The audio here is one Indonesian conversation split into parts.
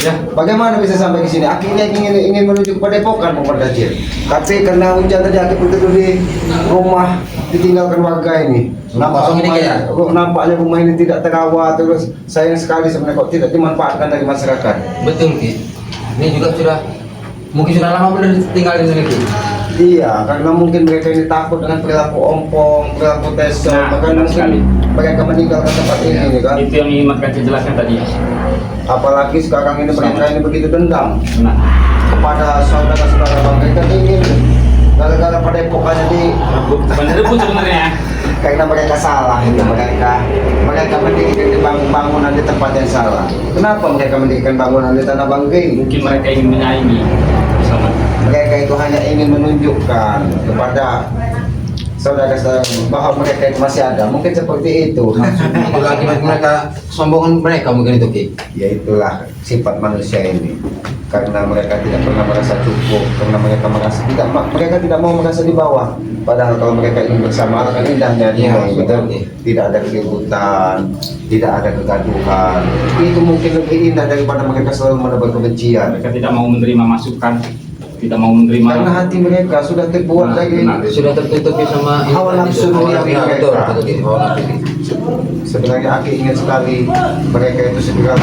Ya. Bagaimana bisa sampai ke sini? Akhirnya ingin menuju ke Padepokan, Muhammad Dajjal. Tapi karena hujan tadi aku tidur di rumah ditinggalkan warga ini. Nampaknya rumah ini tidak terawat, terus sayang sekali sebenarnya kok tidak dimanfaatkan dari masyarakat. Betul Ki. Ini juga mungkin sudah lama benar tinggal di sini Ki. Iya, karena mungkin mereka ini takut dengan perilaku ompong, perilaku teso, makanya mungkin mereka meninggalkan tempat ini kan. Itu yang ingin Mas Kancil jelaskan tadi. Apalagi sekarang ini mereka ini begitu dendam Nah, kepada saudara-saudara mereka ingin gara-gara Padepokannya di bukan rebut sebenarnya. karena mereka salah itu mereka mendirikan bangunan di tempat yang salah. Kenapa mereka mendirikan bangunan di tanah bangkai? Mungkin mereka ingin menyaingi bersama. Mereka itu hanya ingin menunjukkan kepada saudara-saudara bahwa mereka itu masih ada. Mungkin seperti itu. Itu lagi mereka sombongan mereka mungkin itu Ki. Ya itulah sifat manusia ini. Karena mereka tidak pernah merasa cukup, karena mereka tidak mau merasa di bawah. Padahal kalau mereka ingin bersama akan indahnya Iya, betul. Tidak ada keributan, tidak ada kegaduhan. Itu mungkin lebih indah daripada mereka selalu menebar kebencian. Mereka tidak mau menerima masukan, tidak mau menerima. Karena hati mereka sudah terbuat dari Sudah tertutupi sama hawa nafsu dunia betul, mereka. betul, Ki. Hawa nafsu Ki. Sebenarnya aku ingin sekali mereka itu segera.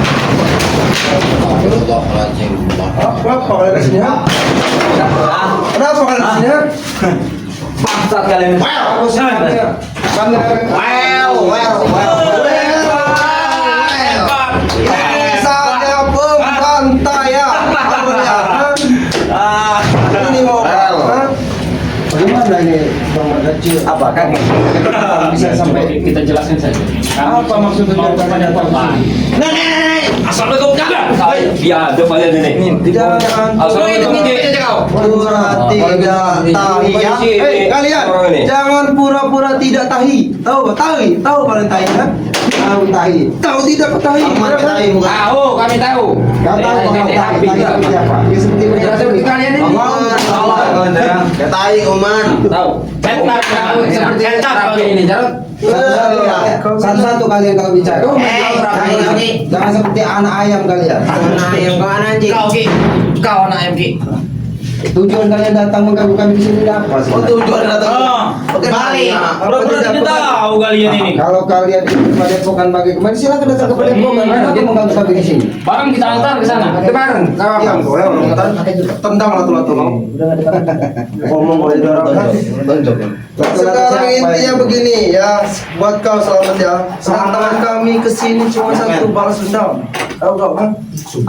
Kenapa kalian di sini? Kenapa kalian di sini? Bangsat kalian. Wow, Misalnya pembantai ya. Ini mau bagaimana ini Muhammad Dajjal? Apa kan? Bisa sampai kita jelaskan saja. apa maksudnya Mau kepada korban? Assalamualaikum jaga. Dia ada pada nenek. Jangan. Assalamualaikum kau. Pura tidak tahi ya. Kalian jangan pura-pura tidak tahi. Tahu kalian tahi kan? Tahu tahi. Tahu tidak tahi. Tahu, kami tahu. Kau tahu kalau tahi siapa? Ya seperti Seperti kalian ini. Ya tahi Oman. Tahu. Centar tahu seperti centar ini jarot. Satu-satu kalian kalau bicara. Jangan seperti anak ayam kalian. Anak ayam kau anak anjing. Kau anak ayam Ki. Tujuan kalian datang mengganggu kami di sini apa sih? Tujuan datang. Oke, balik. Udah tidak tahu kalian ini. Kalau kalian ingin Padepokan bagi kemarin silakan datang ke Padepokan. Kenapa mengganggu kami di sini? Barang kita antar ke sana. Itu bareng. Iya, boleh orang tendang latu-latu mau. Ngomong boleh dorong kan? Sekarang intinya begini ya, buat kau selamat ya. Sementara kami kesini cuma satu balas dendam. Tahu kau kan?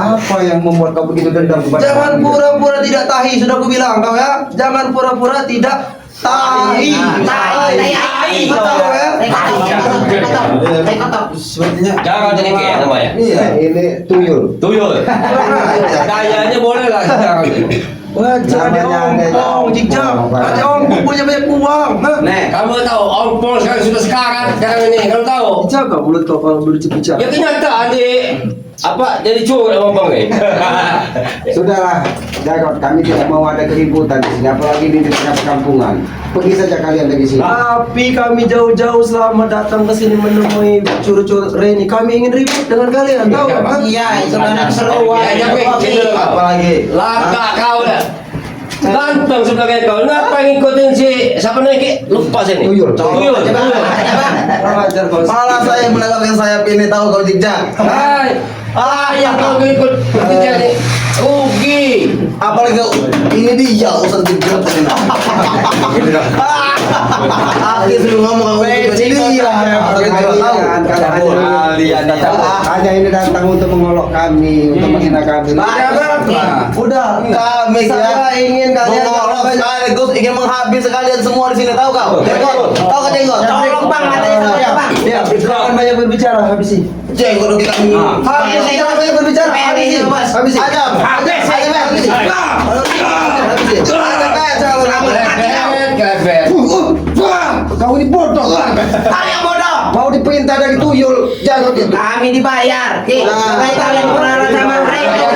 Apa yang membuat kau begitu dendam kepada Jangan kami? pura-pura tidak tahi, sudah aku bilang kau ya. Jangan pura-pura tidak tahi. Tahu ya? Sepertinya Jangan jadi kayak namanya. iya, ini tuyul. Tuyul. Kayaknya boleh lah. Wajar ada ompong, jijak. Ada ompong punya banyak uang. Nih, kamu tahu ompol sekarang ini, kamu tahu? Jaga mulut kau kalau berbicara. Ya kenyataan di apa jadi curang ompol nih. Sudahlah, Jarod, kami tidak mau ada keributan di sini, apalagi di tengah perkampungan. Pergi saja kalian dari sini. Tapi kami jauh-jauh selama datang ke sini menemui curu-curu Reni. Kami ingin ribut dengan kalian, tahu kan? Iya, itu anak seruan. Apalagi Langka kau dah. Ganteng sebagai kau. Kenapa ngikutin si siapa nih? Lupa sih nih. Tuyul. Tuyul. Malah saya menangkapkan sayap ini, tahu kau jejak. Hai. Yang kau ikut jadi rugi. Apalagi ini dia urusan jejak ini. Aku suruh ngomong hanya ini datang untuk mengolok kami, untuk menghina kami. Udah, kami saya ingin kalian sekaligus ingin menghabis sekalian semua di sini, tahu kau? Jenggot, tahu kau jenggot? Tolong bang, katanya saya bang. Ya, jangan banyak berbicara, habisi. Jenggot kita habis, jangan banyak berbicara. Habisi, habisi. Ajam, habis, habis. Kau ini bodoh. Yang bodoh. Mau diperintah dari tuyul, jangan gitu. Kami dibayar. Makanya kalian pernah sama mereka.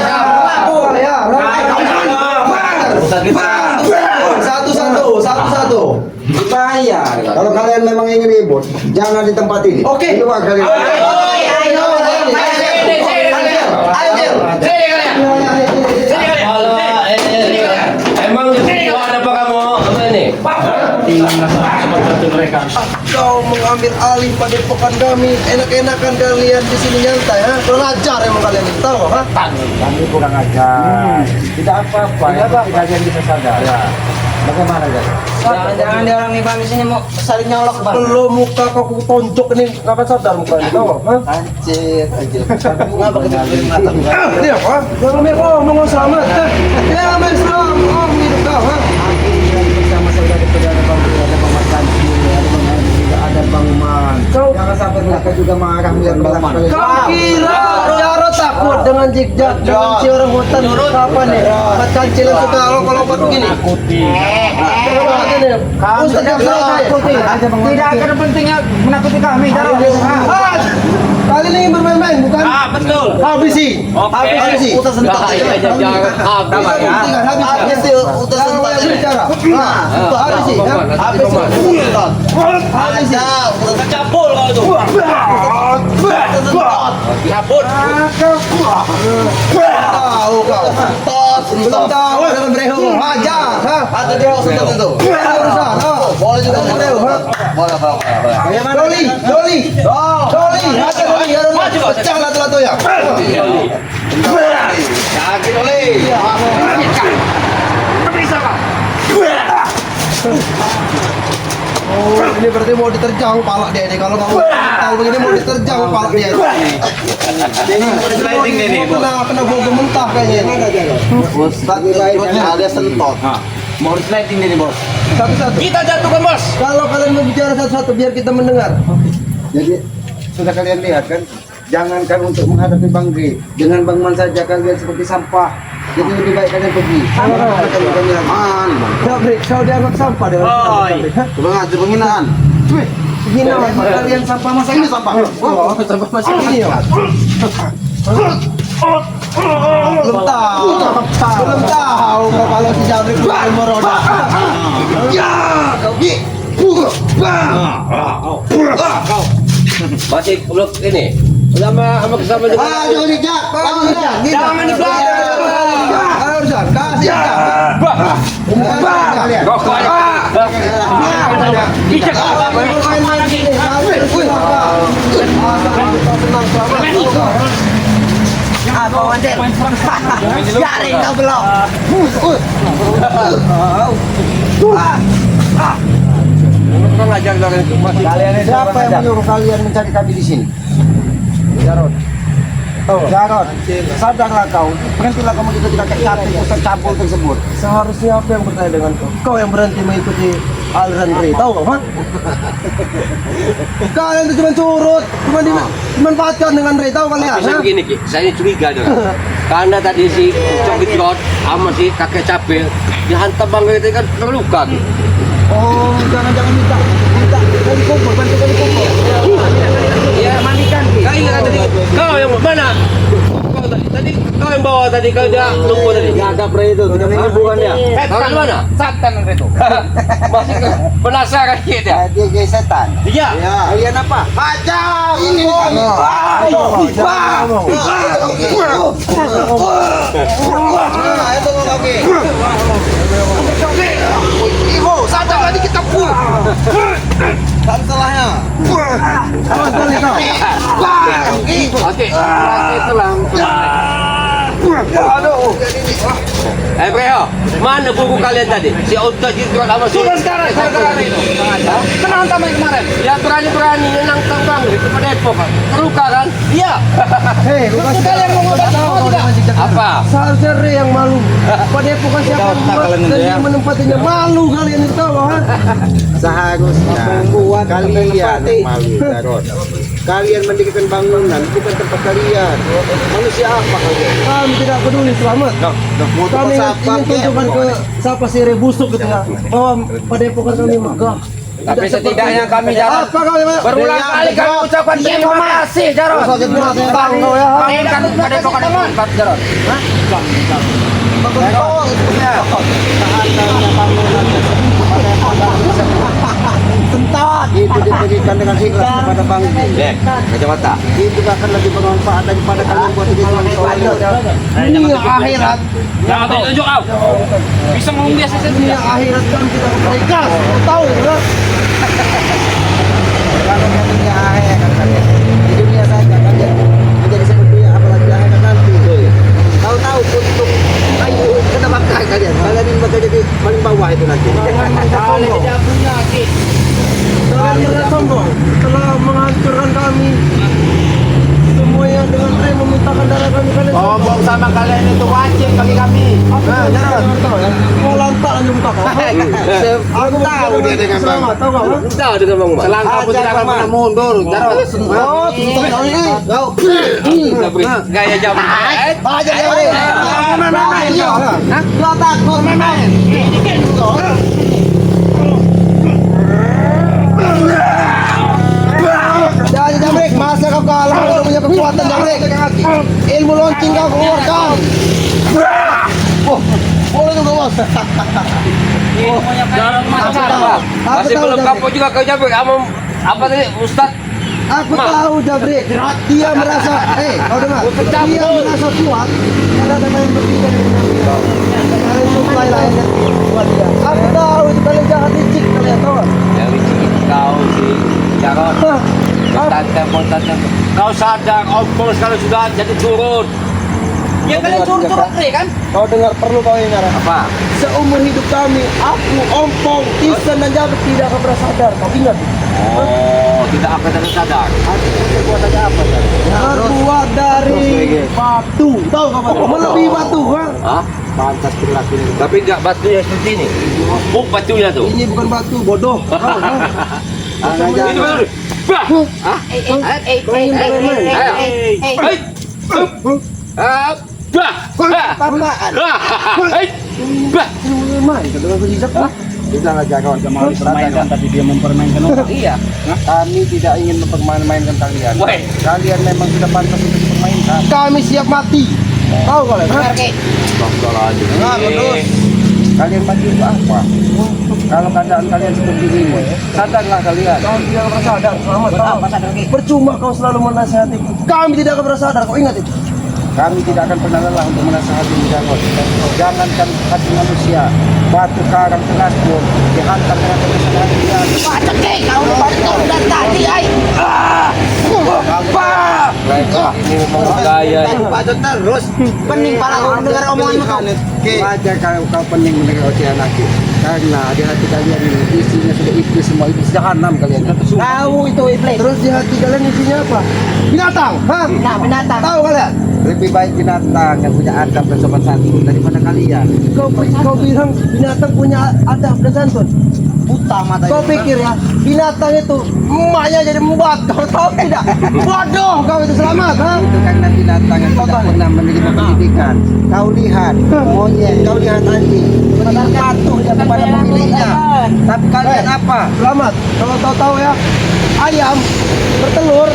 Satu-satu. Dibayar. Kalau kalian memang ingin ribut, jangan di tempat ini. Oke. Keluar kalian. Ayo. Kau mengambil alih padepokan kami. Enak-enakan kalian di sini nyantai, ha? Kurang ajar emang kalian itu, tahu, ha? Kami kurang ajar. Tidak apa-apa, ya Pak. Kalian bisa sadar. Ya. Bagaimana guys? Jangan-jangan dia orang Iban di sini mau saling nyolok, Bang. Belum muka kau tonjok ini, kapan sadar muka ini, tahu, ha? Anjir. Ngapa kita kirim mata bukan? Ini apa? Jangan ngomong selamat. Ya, men selamat. Oh, hidup kau, ha? Bersama saudara-saudara Bang Bro, ada Bang Markansi, ada Bang Andi, juga ada Bang Man. Jangan sampai mereka juga marah melihat Bang Man. Kau kira Jarod takut dengan jejak dengan si orang hutan apa nih? Buat kancil yang suka lompat-lompat begini. Kamu tidak takuti. Tidak akan pentingnya menakuti kami, Jarod. Kali ini bermain-main bukan? Betul. Habisi. Habisi. Utas sentak. Habis utas sentak. Bicara. Habisi. Habis sentak. Habisi. Capul kau itu. Capul. Tahu kau. Tos. Belum tahu dalam breho. Aja. Ada dia sentak itu. Urusan. Boleh juga breho. boleh. Doli. Doli. Ada Doli. Pecah lato-lato ya. Yakin oleh. Oh, ini berarti mau diterjang palak dia ini. Kalau kamu tahu begini mau diterjang palak dia. Ini sliding nih nih, Bos. Kena bau mentah kayaknya ini. Bos, tadi ada sentot. Mau sliding nih, Bos. Satu-satu. Kita jatuhkan, Bos. Kalau kalian mau bicara satu-satu biar kita mendengar. Jadi sudah kalian lihat kan, jangankan untuk menghadapi Bang G, dengan Bang Man saja kalian seperti sampah. Jadi lebih baik kalian pergi. Man, Jabrik, kau dianggap sampah dengan Bang ada penghinaan. Gina, kalian sampah masa ini sampah. Oh, sampah masa ini ya. Belum tahu kau kalau si Jabrik bukan meroda. Ya, kau Masih belum ini. Sama sama juga. jangan dijak. Jangan dijak. Urusan, kasih Bijak. main-main sini. Apa wajar? Cari kau belum? Kalian itu Siapa yang menyuruh kalian mencari kami di sini? Jarod. Jarod, sadarlah kau. Berhentilah kamu juga tidak capek pusat campur tersebut. Seharusnya apa yang bertanya dengan kau? Kau yang berhenti mengikuti aliran Ray, tahu kau? Ha? Kalian itu cuma curut, cuma dimanfaatkan dengan Ray, tahu kalian? Tapi saya Ha? begini, Ki. Saya curiga dengan. Karena tadi si Cokit Rod sama si kakek capek dihantam Bang itu kan terluka. Ki. Oh, jangan minta kali kumpul, bantu kali kumpul. Iya, mandikan. Kau ingat tadi kau yang mana? Kau tadi kau yang bawa tadi kau dia lumpuh tadi. Enggak ada pre itu, tidak hubungan dia. Kau di mana? Setan itu. Masih penasaran kita. Dia kayak setan. Iya. Kalian apa? Macam. Ini kami. Itu oke. Ibu, sadar tadi kita pulang. Tak salahnya. Oke. Selang. Aduh. Breo, mana buku kalian tadi? Si Oda Jidrot sama si... Sudah sekarang itu. Kenapa taman kemarin? Ya berani-berani nang tangkang itu pada Depok. Terluka kan? Iya. Hei, bukan Kalian mau ngomong apa? Seharusnya Ray yang malu. Pada bukan siapa yang membuat dan dia menempatinya. Malu kalian itu tahu, ha? Seharusnya kalian yang malu, Jarod. Kalian mendirikan bangunan bukan tempat kalian. Manusia apa kalian? Kami tidak peduli, selamat. Kami ingin tunjukkan ke siapa si Ray busuk gitu ya, bahwa pada epokan kami megah. Tapi setidaknya kami Jarod Apa kau yang berulang kali kami ucapkan terima kasih Jarod. Bang kau ya. Bangunkan pada epokan tempat Jarod. Tentat itu diberikan dengan ikhlas kepada Bang G. Kacamata. Itu akan lebih bermanfaat daripada kalian buat ini dengan Dunia akhirat. Jangan tunjuk kau. Bisa ngomong biasa saja. Dunia akhirat kan kita mereka tahu ya. kami jahe kan kalian. Di dunia saja kalian menjadi seperti apalagi akhirat nanti. Tahu-tahu untuk ayo kena makan kalian. Kalian ini bakal jadi paling bawah itu nanti. Jangan merasa sombong. Telah menghancurkan kami. Semuanya dengan rem memintakan darah kami. Kalian Ngomong sama kalian itu wajib bagi kami. Nah, jangan. Mau lantak aja muka kau. Aku Tahu dia dengan bang. selamat, tahu kau? Tahu dengan Bang Umar. Selangkah pun tidak akan pernah mundur. Jarod. Oh, tutup kau ini. Kau. Gaya zaman. Aja dia. Kau takut memang. Jangan Jamrik, masa kau kalah kau punya kekuatan Jamrik. Ilmu launching kau keluarkan. Oh, boleh juga bos. Masih belum kapok juga kau Jabrik. Apa tadi Ustaz? Aku tahu Jabrik. Dia merasa, kau dengar? Dia merasa kuat karena ada yang berbeda dengan kalian supply lain buat dia. Aku tahu itu kalian jahat licik kalian tahu. Yang licik kau sih. Jarod. Tante. Kau sadar ompong sekarang sudah jadi turun. Ya kalian curut kan? Kau dengar perlu kau ingat Apa? seumur hidup kami, aku, Ompong, Isan dan Jabrik tidak akan pernah sadar. Kau ingat? Oh, tidak akan sadar. Terbuat dari batu. Tahu kau batu? Melebihi batu, kan? Hah? Pantas perilaku ini. Tapi enggak batunya seperti ini. Batunya tuh. Ini bukan batu, bodoh. Ini betul. Bah. Hah? Kau ingin bermain? Ayo. Hei. Bah. Hei. Bah. Bermain, kau dengar berisap lah. Sudahlah Jarod, mau dipermainkan tapi dia mempermainkan orang. Iya. Kami tidak ingin mempermainkan kalian. Woi. Kalian memang sudah pantas untuk dipermainkan. Kami siap mati. Tahu kalian? Dengar, Kudus. Kalian mati untuk apa? Kalau keadaan kalian seperti ini, sadarlah kalian. Kau tidak akan sadar, selamat tahu. Percuma kau selalu menasihati. Kami tidak akan sadar, kau ingat itu? Kami tidak akan pernah lelah untuk menasihati Jarod. Jangankan hati manusia, batu karang keras pun dihantar dengan kebesaran hati dia. Ini memang gaya. terus pening pala kau mendengar omonganmu kau. Wajar kalau kau pening mendengar ocehan aku. Karena di hati kalian ini isinya sudah iblis semua, iblis jahanam kalian. Tahu itu iblis. Terus di hati kalian isinya apa? Binatang, hah? Nah, binatang. Tahu kalian? Lebih baik binatang yang punya adab dan sopan santun daripada kalian. Kau bilang binatang punya adab dan santun. Buta mata. Kau pikir ya, binatang itu emaknya jadi membuat. Kau tahu tidak? Bodoh kau itu selamat, ha? Itu karena binatang yang tidak pernah menerima pendidikan. Kau lihat monyet, kau lihat anjing, benar patuh dia kepada pemiliknya. Tapi kalian apa? Selamat. Kalau tahu ya, ayam bertelur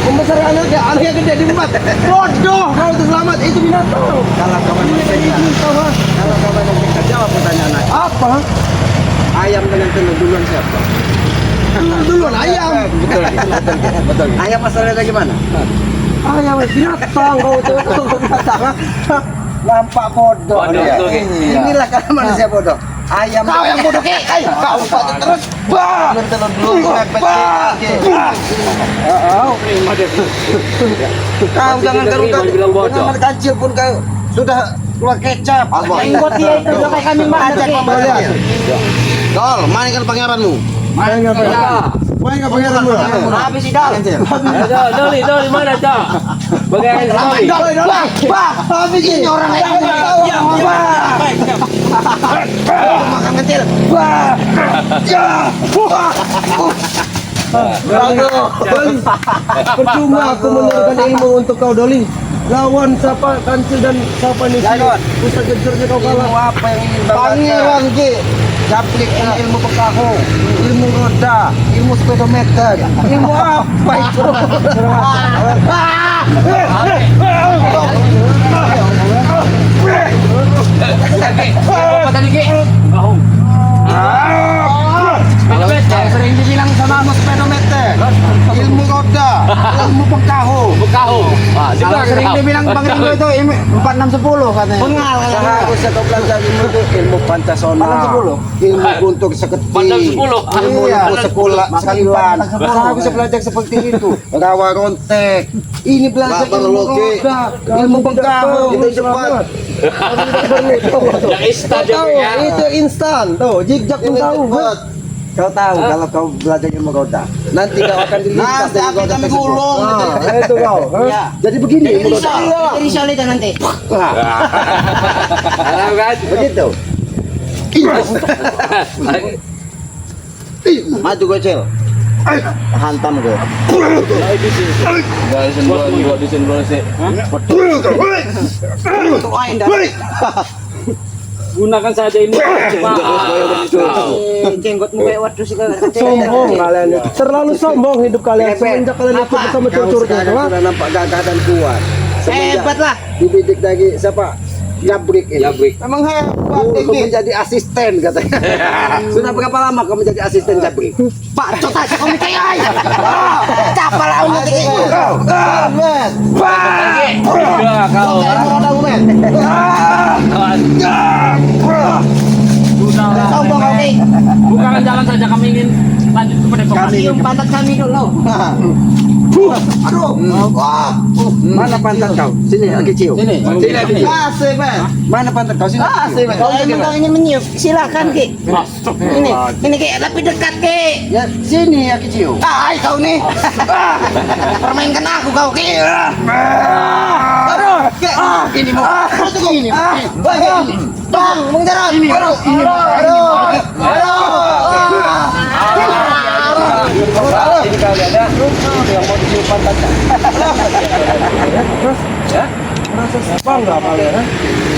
membesar anaknya gede diempat. Bodoh kau itu selamat, itu binatang. Kalau kau manusia, kalau kau manusia, jawab pertanyaan aku. Apa? Ayam dengan telur duluan siapa? Duluan ayam. Betul. Ayam masalahnya gimana? Ayam binatang kau itu binatang. Nampak bodoh. Bodoh, dia. betul, Ki. Inilah kalau manusia bodoh. Ayam Kau yang bodoh Ki. Kau pasti terus. Bah. telur dulu. Bah. Kau jangan Kau bilang bodoh. dengan kecil pun kau sudah keluar kecap. Jenggot dia itu udah kayak kami mah. Dol, mainkan pangeranmu. Main enggak Ya. Main enggak pangeran lu? Habis idol. Doli mana Cok? Bagaimana Doli? Bah. Habis ini orang yang tahu. Bah. Makan kecil. Bah. Ya. Doli. Percuma aku menurunkan ilmu untuk kau Doli. Lawan siapa Kancil dan siapa nih? Jarod. Ustaz Gencurnya kau kalah. Ilmu apa yang ingin Pangeran Ki. Caplik ilmu pekaho, ilmu roda, ilmu speedometer, ilmu apa itu? Apa tadi Ki? Sering dibilang sama speedometer, ilmu roda, ilmu pekaho. Bekaho. Ah, dengar Sering tahu. bilang Bang Ringo itu 4610 katanya. Bengal Saka ako sa kaplanjagi mo ito, ilmu Pancasona. 4610. Ilmu untuk seketi. Pandang 10. Ilmu Iya. untuk sekolah, sekalian. Saka ako sa belajar seperti itu. Rawa kontek. Ini belajar ilmu roda, ilmu pengkaho. Itu cepat. Yang instan dia Tahu, punya. itu instan. Tuh, jigjag Kau itu tahu, cepat. Kau tahu kalau kau belajar ilmu roda. Nanti kau akan dilintas Nanti dari akan kota kami tersebut. gulung. Nah, itu kau. Iya. Jadi begini ilmu roda. Jadi solid nanti. Tahu kan? Begitu. Maju gue cel. Hantam gue. Gunakan saja ini. Jenggotmu kayak waduh sih kalau Sombong kalian itu. Terlalu sombong hidup kalian. Semenjak kalian ikut bersama cucurnya. Sudah nampak gagah dan kuat. hebat lah. Dibidik lagi siapa? Jabrik ini. Jabrik. Emang hebat. Kau menjadi asisten katanya. Sudah berapa lama kau menjadi asisten Jabrik? Bacot aja kau mikir ay. Capal lah nanti. Udah kau. Sombong kau nih. Bukan jalan saja kami ingin lanjut kepada Depok. Cium pantat kami dulu. Aduh. Mana pantat kau? Sini lagi cium. Sini. Asik, Mas. Mana pantat kau? Sini. Asik, Mas. Kalau memang kau ingin meniup, silakan Ki. Ini Ki, tapi dekat Ki. Ya, sini lagi cium. Ay, kau nih. Permainkan aku kau Ki. Aduh, ini mau. Ini. Bang, mengejar. Ini kalian ya. Yang mau dicium pantatnya. Merasa bangga kalian ya?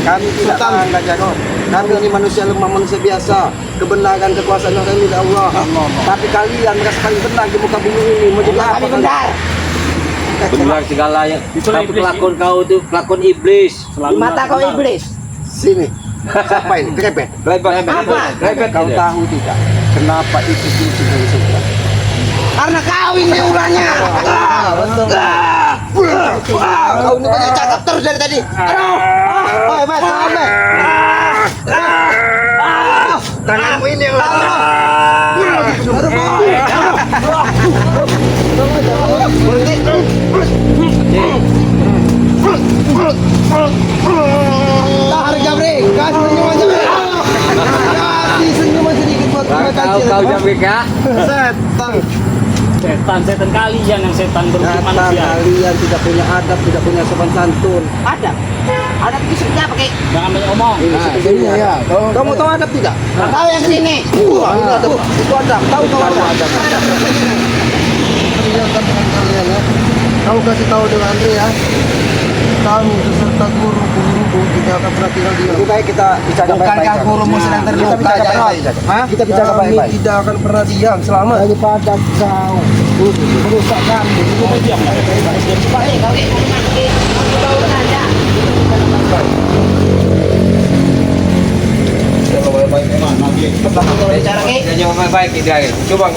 Kami tidak bangga jago. Kami ini manusia lemah, manusia biasa. Kebenaran, kekuasaan kami milik Allah. Tapi kalian merasa paling benar di muka bumi ini. Mau jadi apa? Kami benar. Benar segala yang. Itulah Tapi iblis, pelakon kau itu pelakon iblis. Di mata kau iblis. Sini. Siapa ini? Grepet. Rebet. Kau tahu tidak? Kenapa itu cincin dari surga? Karena kau ini ulangnya. Betul. Kau ini banyak cakap terus dari tadi. Aduh. Mas, sampai. Tanganmu ini yang Tahan Jabrik, kasih senyuman Jabrik. Kasih senyuman sedikit buat Kau Jabrik ya. Setan kalian yang setan berwujud Kata manusia. kalian tidak punya adab, tidak punya sopan santun. Ada kisahnya pakai. Jangan banyak omong. Ini seperti ini ya. Kamu tahu adab tidak? Kau yang sini. Ini adab. Itu adab. Tahu adab. Kelihatan dengan kalian ya. Kamu kasih tahu dengan Andre ya. Kami beserta guru tidak akan pernah tinggal diam. Lebih baik kita bicara baik-baik. Bukankah gurumu sedang terluka? Kita bicara baik-baik. Kita bicara baik-baik. Tidak akan pernah diam selama daripada kau merusak kami. Balik kau ini. Kau saja. Bicara Ki. Dia jawab baik-baik dia. Coba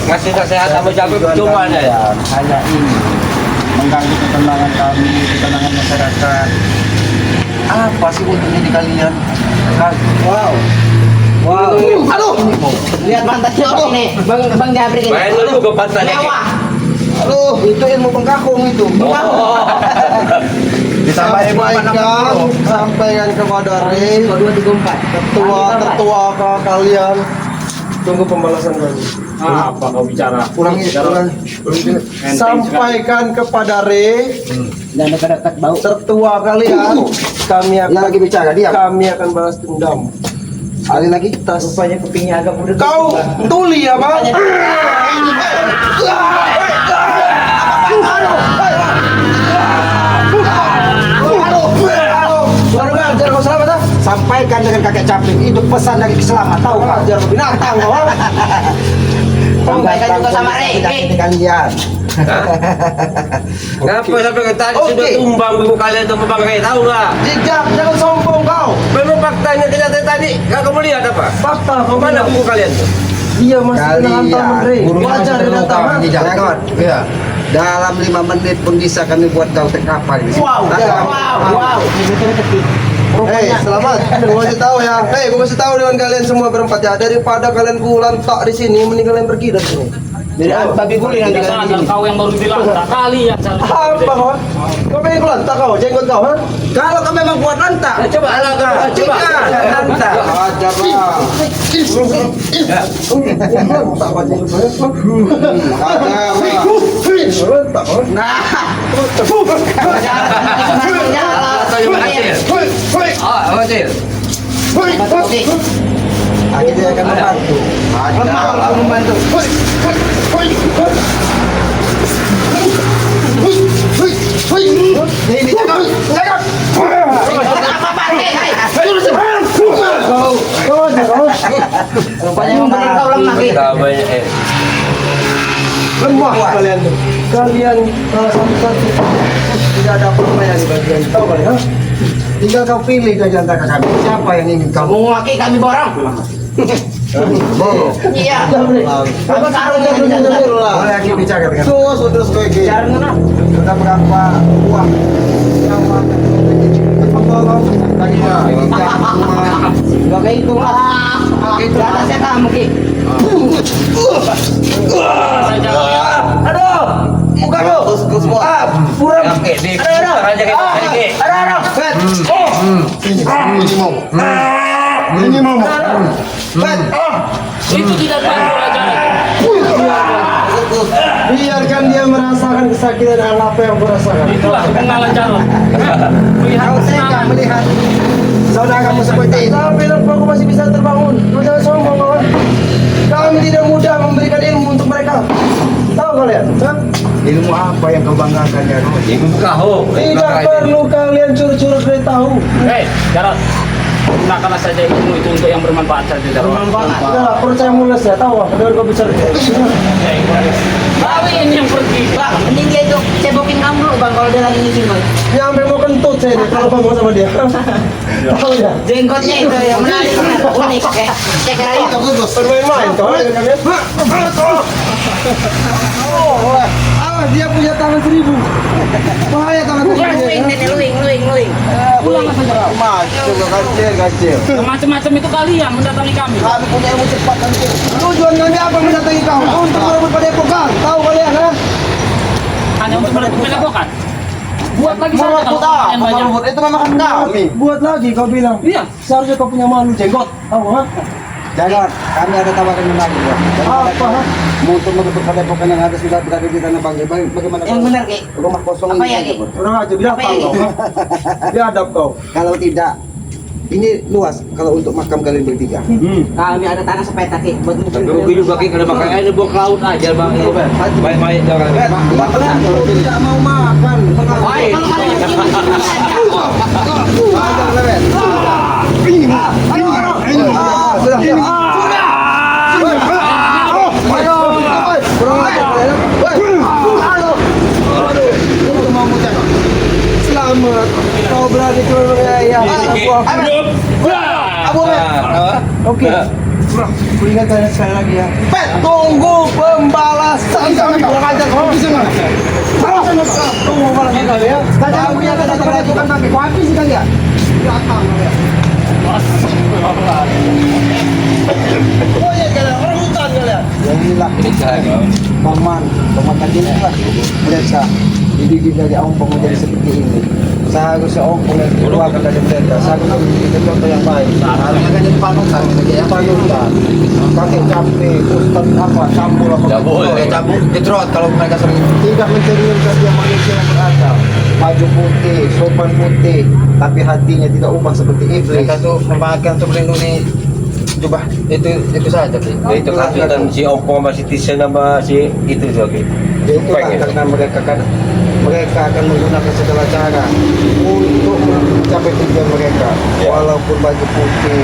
ngasih nasihat sama Jabrik coba aja. Hanya ini mengganggu ketenangan kami, ketenangan masyarakat. Apa sih untungnya di kalian? Wow. Aduh. Lihat pantatnya ini. Bang Jabrik ini. Main dulu ke pantatnya. Mewah. Aduh, itu ilmu pengkakung itu. Sampaikan kepada Rey, 234. tertua kalian. Tunggu pembalasan kami. Apa kau bicara? Ulangi. Sampaikan kepada Rey, Dan dekat-dekat bau. tertua kalian. Kami akan lagi bicara dia. Kami akan balas dendam. Ali lagi tas. Rupanya kupingnya agak muda. Kau tuli ya, Bang? Sampaikan dengan kakek Capling itu pesan dari keselamatan. Tahu nggak? Jangan binatang kau. Sampaikan juga sama Rey. Kalian. Kenapa sampai ke tadi Oke. sudah tumbang buku kalian sama Bang Rey, tahu nggak? Jejak, jangan sombong kau. Memang faktanya kenyataan tadi, nggak kamu lihat apa? Fakta kau Mana buku kalian tuh? Dia masih kena hantaman Rey. Wajar dia hantaman. Iya. Dalam 5 menit pun bisa kami buat kau terkapar di sini. Wow. Hei, selamat. Gue kasih tahu ya. Hei, gue kasih tahu dengan kalian semua berempat ya. Daripada kalian kulantak di sini, mending kalian pergi dari sini. Jadi babi guling nanti Tidak kalian di sadar sini. kau yang baru bilang tak kali yang salah. Apa kau? Kau pengen kulantak kau? Jenggot kau, ha? Kalau kau memang buat lantak, Coba coba. lantak. Ajarlah. Kita akan membantu. Akan membantu. Ini cakap. Rupanya memang benar kau lemah. Lemah kalian tuh. Kalian salah satu tidak ada apa-apa di bagian. Tahu kalian, ha? Tinggal kau pilih dari antara kami. Siapa yang ingin kau? Menguaki kami borong. Iya. Apa taruh dia Boleh lagi bicara dengan. Sudah sebagai. Jangan. Sudah berapa uang? Yang Sebagai itu lah. Itu atasnya kamu ki. Aduh, muka lu. Buram. Ini mau. Itu tidak perlu ajaran. Biarkan dia merasakan kesakitan dan apa yang kurasakan. Itulah kenalan jalan. Melihat kesenangan. Melihat saudara kamu seperti itu. Tapi aku masih bisa terbangun. Kau jangan sombong kawan. Kami tidak mudah memberikan ilmu untuk mereka. Tahu kalian? Ha? Ilmu apa yang kau banggakan ya? Tidak perlu kalian curug-curug dari tahu. Hei, Jarot. Gunakanlah saja ilmu itu untuk yang bermanfaat saja, Jarot. Tidak percaya mulai saya tahu. Dengar kau bicara. Tapi ini yang pergi. Pak, mending dia itu cebokin kamu dulu bang kalau dia lagi nyusun bang. Dia sampai mau kentut saya nih kalau bangun sama dia. Tahu ya? Jenggotnya itu yang menarik, unik ya. Cek aja. Bermain-main kau dengan dia. Awas dia punya tangan 1000. Bahaya tangan 1000. Luing, nenek luing. Pulang saja. Kacil. Macam-macam itu kalian mendatangi kami. Kami punya ilmu cepat nanti. Tujuan kami apa mendatangi kau? Untuk merebut padepokan. Tahu kalian, ha? Hanya untuk melakukan. Buat lagi saja kalau Merebut kalian banyak. merebut itu memang kami. Buat lagi kau bilang. Iya. Seharusnya kau punya malu jenggot. Tahu, ha? Jangan, kami ada tawaran menarik ya. Apa, ha? Untuk merebut padepokan yang ada sudah berada di tanah Banggai. Bagaimana? Yang benar Ki. Rumah kosong Apa ini ya, saja, Ki? Bos. Kurang aja bilang Apa ini? kau. Biadab kau. Kalau tidak, ini luas kalau untuk makam kalian bertiga. Kami ada tanah sepeta Ki buat Rugi juga Ki, kalau makanya ini buat laut aja bang. Baik-baik orang. Kalau tidak mau makan, Baik. Selamat kau berani keluar dari ayah. Oke. Ingat kalian sekali lagi ya. Tunggu pembalasan kami. Kurang ajar kau di sana. Tunggu pembalasan kami ya. Kami akan datang melakukan kami. Kau habis kalian. Datang kalian. Oh iya kalian orang hutan kalian. yang inilah paman tadi lah mereka dididik dari ompong menjadi seperti ini. Seharusnya ompong yang dikeluarkan dari mereka seharusnya menjadi contoh yang baik. Harusnya kan jadi panutan, panutan. Pakai cabai, ustad apa, campur apa? Tidak boleh cabut jetrot kalau mereka sering. Tidak mencerminkan dia manusia yang beradab, baju putih, sopan putih, tapi hatinya tidak ubah seperti iblis. Mereka tuh memakai untuk melindungi jubah itu saja Ki. Itu kasus dan si Oppo masih Tisen sama si itu tuh Ki. Itulah karena mereka akan menggunakan segala cara untuk mencapai tujuan mereka. Walaupun baju putih,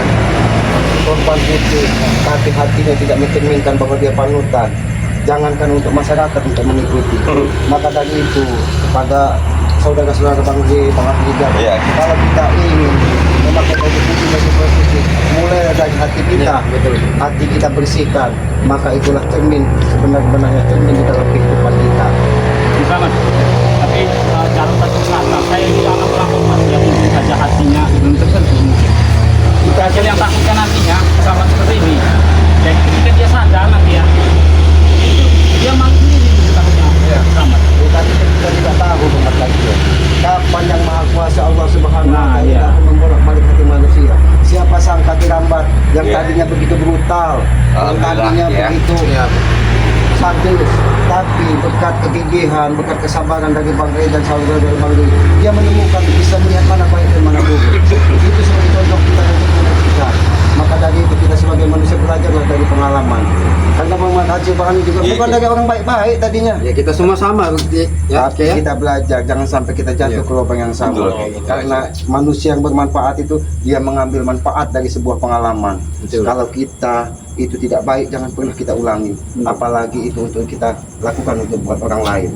korban putih, tapi hatinya tidak mencerminkan bahwa dia panutan. Jangankan untuk masyarakat untuk mengikuti. Maka dari itu kepada saudara-saudara Bang G, Bang Afrizal, kalau kita ingin memakai baju putih, baju putih, mulai dari hati kita, hati kita bersihkan, maka itulah cermin sebenar-benarnya cermin di dalam kehidupan kita. Selamat. Tapi calon satu kata, saya juga akan melakukan yang mungkin saja hatinya belum tersentuh mungkin. Itu aja yang takutkan nantinya pesawat seperti ini. Jadi ketika dia sadar nanti ya, itu dia malu sendiri takutnya. Selamat. Tapi kita tidak tahu umat lagi ya. Kapan yang Maha Kuasa Allah Subhanahu wa Nah, Ta'ala iya. akan membolak-balik hati manusia. Siapa sangka dirambat yang tadinya begitu brutal, yang tadinya begitu sadis, tapi berkat kegigihan, berkat kesabaran dari Bang Rey dan saudara dari Bang Rey, dia menemukan bisa melihat mana baik dan mana buruk. Itu sebagai contoh kita dan contoh kita. Maka dari itu kita sebagai manusia belajarlah dari pengalaman. Karena Bang Haji Bahani juga bukan dari orang baik-baik tadinya. Ya kita semua sama Ruti. Ya, Tapi kita belajar, jangan sampai kita jatuh ke lubang yang sama. Karena manusia yang bermanfaat itu dia mengambil manfaat dari sebuah pengalaman. Kalau kita itu tidak baik, jangan pernah kita ulangi. Apalagi itu untuk kita lakukan untuk buat orang lain.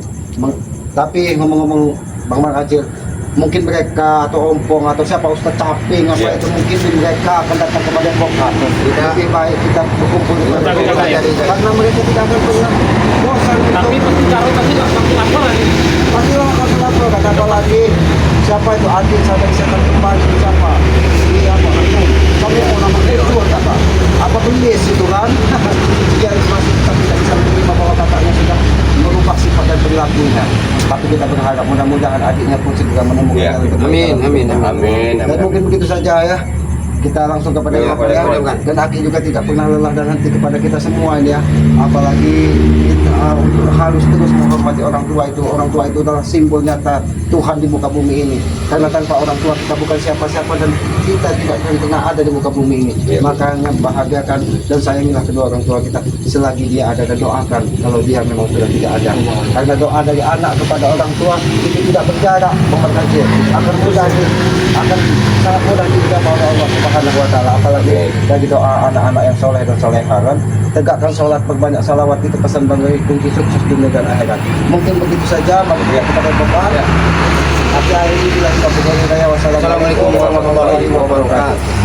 Tapi ngomong-ngomong Bang Marhajir, mungkin mereka atau Ompong atau siapa Ustaz Caping apa itu mungkin mereka akan datang kepada Depok. Lebih baik kita berkumpul karena mereka tidak akan pernah bosan. Tapi pasti calon pasti nggak mampu apa lagi. Pasti lah apa kata apa lagi? Siapa itu Adit sampai setan kembali siapa? Iya apa itu? Kamu mau nama itu apa? Apa tulis itu kan? Dia masih kita tidak bisa menerima bahwa kakaknya sudah merubah sifat dan perilakunya. Tapi kita berharap mudah-mudahan adiknya pun segera menemukan jalan kebaikan. Amin. Dan mungkin begitu saja ya. Kita langsung kepada Bapak ya. Dan Aki juga tidak pernah lelah dan henti kepada kita semua ini ya. Apalagi kita harus terus menghormati orang tua itu. Orang tua itu adalah simbol nyata Tuhan di muka bumi ini. Karena tanpa orang tua kita bukan siapa-siapa dan kita tidak akan pernah ada di muka bumi ini. Makanya bahagiakan dan sayangilah kedua orang tua kita selagi dia ada, dan doakan kalau dia memang sudah tidak ada. Karena doa dari anak kepada orang tua itu tidak berjarak, pemerkajir akan mudah akan sangat mudah dijawab oleh Allah Subhanahu wa Ta'ala. Apalagi dari doa anak-anak yang soleh dan soleha kan. Tegakkan sholat, perbanyak salawat, itu pesan Bang Rey kunci sukses dunia dan akhirat. Mungkin begitu saja. Mari kita kepada Bapak.